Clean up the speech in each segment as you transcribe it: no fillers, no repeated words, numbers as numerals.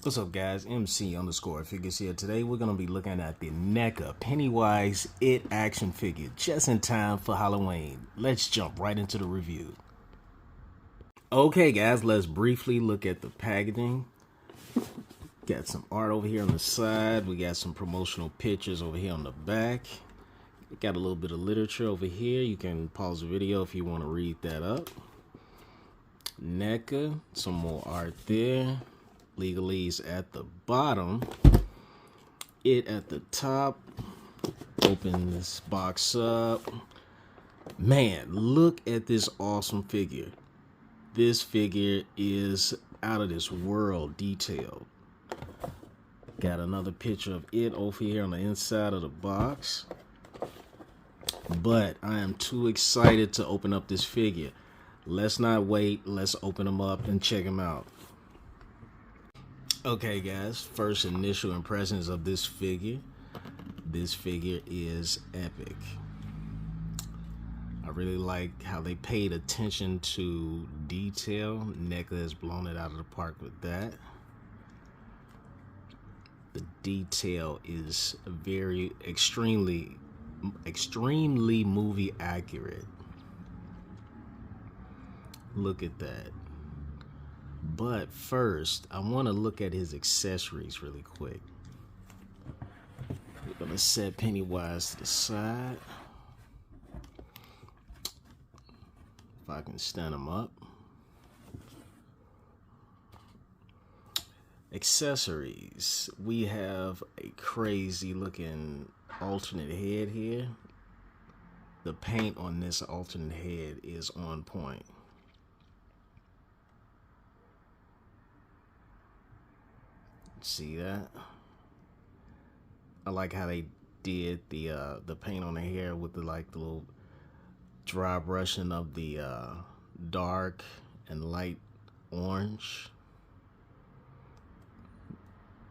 What's up, guys? MC_figures here. Today we're going to be looking at the NECA Pennywise It action figure just in time for Halloween. Let's jump right into the review. Okay, guys, let's briefly look at the packaging. Got some art over here on the side. We got some promotional pictures over here on the back. Got a little bit of literature over here. You can pause the video if you want to read that up. NECA, some more art there. Legalese at the bottom. It at the top. Open this box up. Man, look at this awesome figure. This figure is out of this world detailed. Got another picture of it over here on the inside of the box. But I am too excited to open up this figure. Let's not wait. Let's open them up and check them out. Okay, guys, first initial impressions of this figure. This figure is epic. I really like how they paid attention to detail. NECA has blown it out of the park with that. The detail is very extremely movie accurate. Look at that. But first, I want to look at his accessories really quick. We're going to set Pennywise to the side. If I can stand him up. Accessories. We have a crazy looking alternate head here. The paint on this alternate head is on point. See that? I like how they did the paint on the hair with the little dry brushing of the dark and light orange.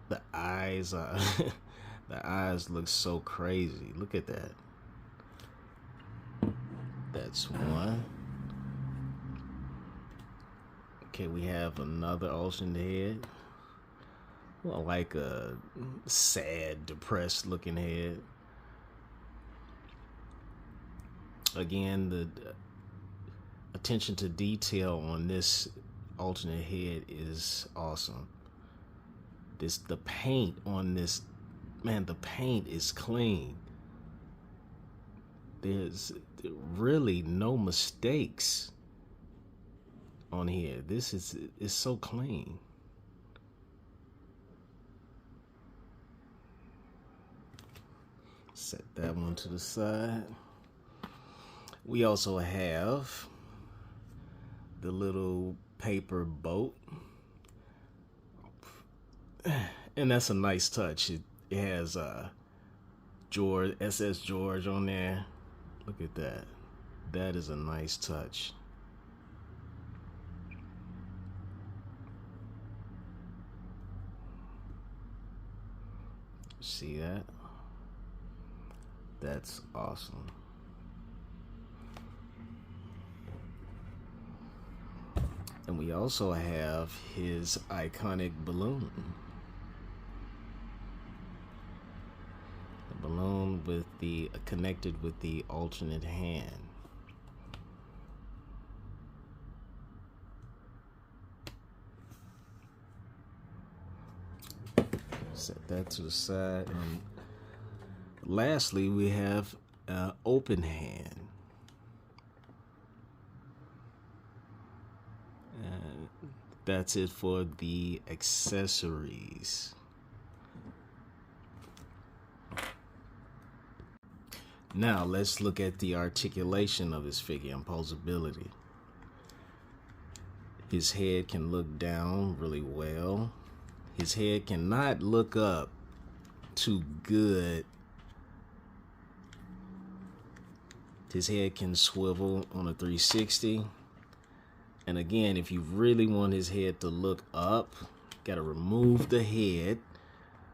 The eyes the eyes look so crazy. Look at that. That's one. Okay, we have another alternate head. Well, like a sad, depressed looking head. Again, the attention to detail on this alternate head is awesome. The paint on this, man, the paint is clean. There's really no mistakes on here. This is so clean. Set that one to the side. We also have the little paper boat. And that's a nice touch. It has George, SS George on there. Look at that. That is a nice touch. See that? That's awesome. And we also have his iconic balloon. The balloon with the connected with the alternate hand. Set that to the side. And lastly, we have an open hand. And that's it for the accessories. Now, let's look at the articulation of his figure and posability. His head can look down really well. His head cannot look up too good. His head can swivel on a 360. And again, if you really want his head to look up, gotta remove the head,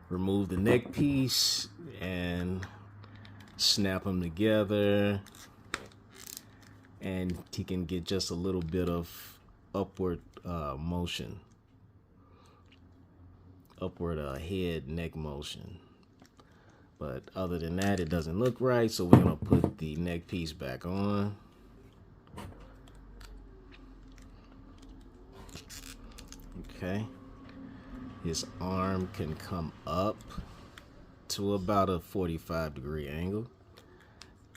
remove the neck piece, and snap them together. And he can get just a little bit of upward motion. upward head neck motion. But other than that, it doesn't look right, so we're gonna put the neck piece back on. Okay. His arm can come up to about a 45-degree angle.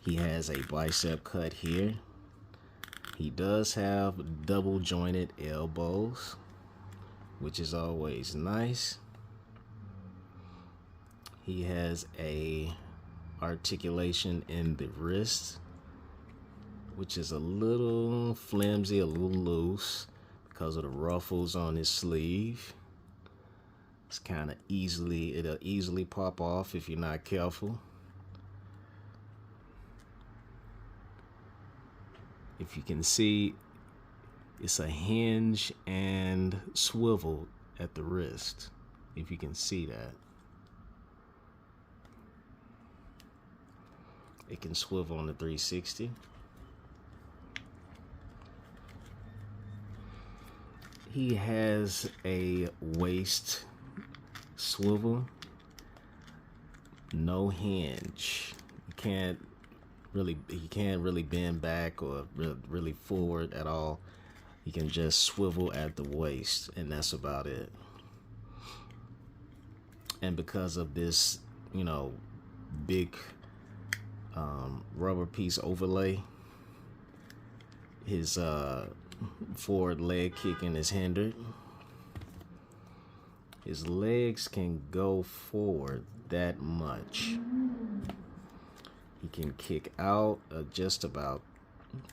He has a bicep cut here. He does have double jointed elbows, which is always nice. He has a articulation in the wrist, which is a little flimsy, a little loose because of the ruffles on his sleeve. It's kind of it'll easily pop off if you're not careful. If you can see, it's a hinge and swivel at the wrist, if you can see that. It can swivel on the 360. He has a waist swivel, no hinge. He can't really bend back or really forward at all. He can just swivel at the waist, and that's about it. And because of this, big rubber piece overlay, his forward leg kicking is hindered. His legs can go forward that much. He can kick out just about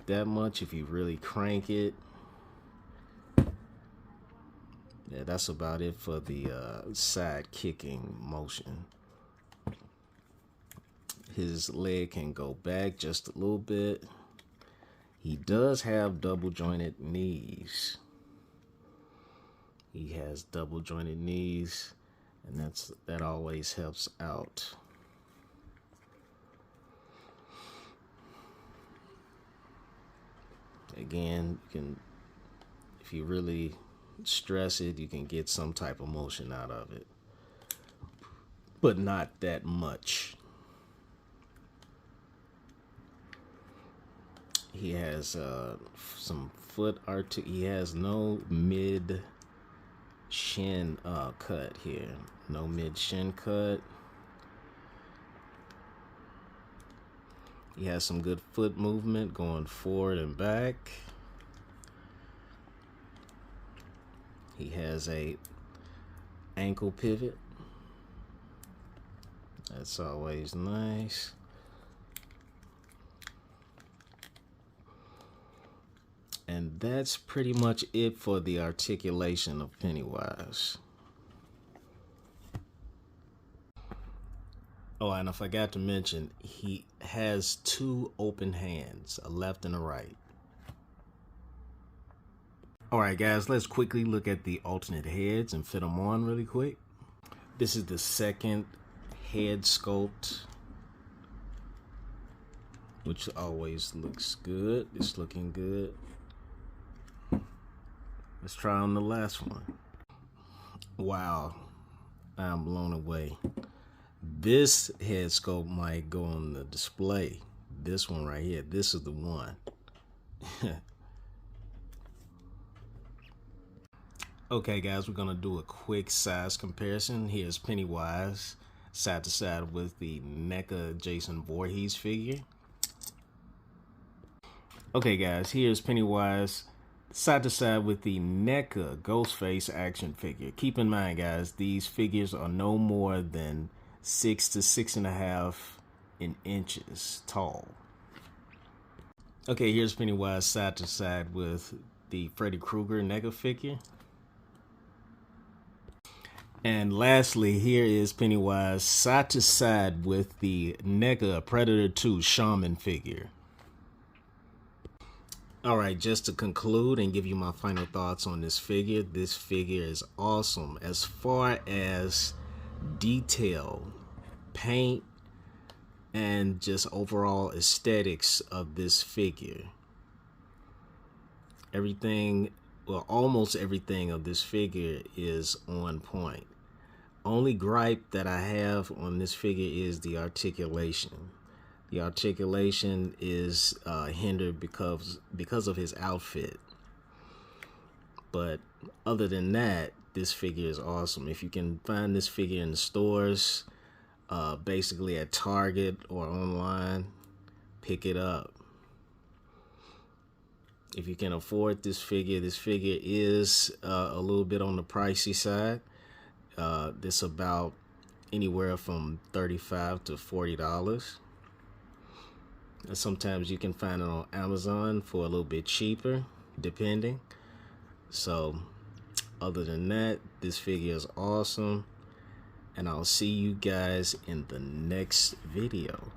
that much if you really crank it. Yeah, that's about it for the side kicking motion. His leg can go back just a little bit. He does have double jointed knees. He has double jointed knees, and that always helps out. Again, if you really stress it, you can get some type of motion out of it, but not that much. He has some foot he has no mid shin cut here. No mid shin cut. He has some good foot movement going forward and back. He has a ankle pivot. That's always nice. And that's pretty much it for the articulation of Pennywise. Oh, and I forgot to mention, he has two open hands, a left and a right. Alright guys, let's quickly look at the alternate heads and fit them on really quick. This is the second head sculpt, which always looks good. It's looking good. Let's try on the last one. Wow, I'm blown away. This head sculpt might go on the display. This one right here, this is the one. Okay guys, we're gonna do a quick size comparison. Here's Pennywise side to side with the NECA Jason Voorhees figure. Okay guys, here's Pennywise side to side with the NECA Ghostface action figure. Keep in mind guys, these figures are no more than 6 to 6.5 inches tall. Okay, here's Pennywise side to side with the Freddy Krueger NECA figure. And lastly, here is Pennywise side to side with the NECA Predator 2 Shaman figure. Alright, just to conclude and give you my final thoughts on this figure is awesome as far as detail, paint, and just overall aesthetics of this figure. Everything, well, almost everything of this figure is on point. Only gripe that I have on this figure is the articulation. The articulation is hindered because of his outfit. But other than that, this figure is awesome. If you can find this figure in the stores, basically at Target or online, pick it up. If you can afford this figure is a little bit on the pricey side. This about anywhere from $35 to $40. Sometimes you can find it on Amazon for a little bit cheaper, depending. So, other than that, this figure is awesome. And I'll see you guys in the next video.